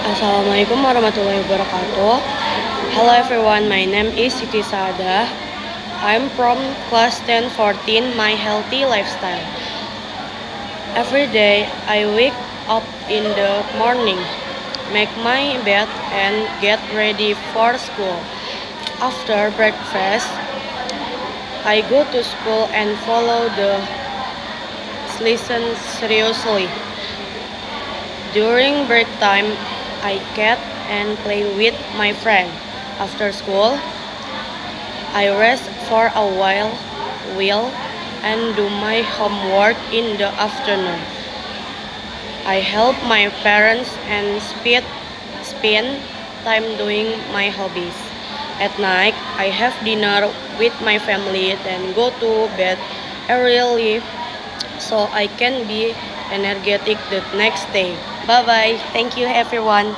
Assalamualaikum warahmatullahi wabarakatuh. Hello everyone, my name is Siti Saada. I'm from class 1014, My Healthy Lifestyle. Every day I wake up in the morning, make my bed and get ready for school. After breakfast, I go to school and follow the lesson seriously. During break time, I cat and play with my friend. After school, I rest for a while and do my homework in the afternoon. I help my parents and spend time doing my hobbies. At night, I have dinner with my family, then go to bed early so I can be energetic the next day. Bye bye. Thank you everyone.